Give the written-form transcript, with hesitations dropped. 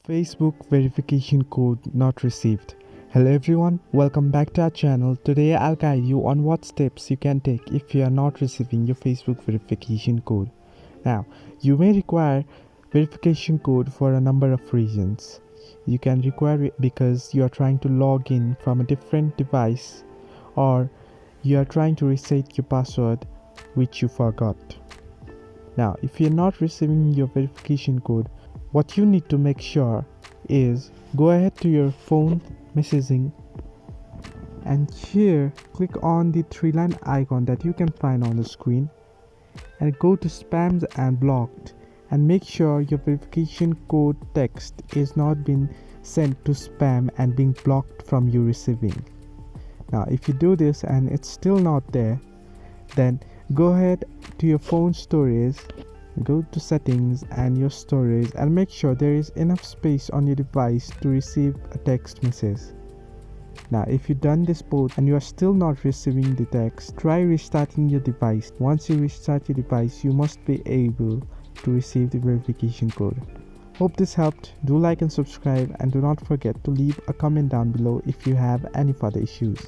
Facebook verification code not received. Hello everyone, welcome back to our channel. Today I'll guide you on what steps you can take if you are not receiving your Facebook verification code. Now, you may require verification code for a number of reasons. You can require it because you are trying to log in from a different device, or you are trying to reset your password which you forgot. Now, if you're not receiving your verification code, what you need to make sure is go ahead to your phone messaging, and here click on the three-line icon that you can find on the screen and go to spams and blocked, and make sure your verification code text is not being sent to spam and being blocked from you receiving. Now if you do this and it's still not there, then go ahead to your phone storage, go to settings and your storage, and make sure there is enough space on your device to receive a text message. Now if you've done this both and you are still not receiving the text, try restarting your device. Once you restart your device, you must be able to receive the verification code. Hope this helped. Do like and subscribe, and do not forget to leave a comment down below if you have any further issues.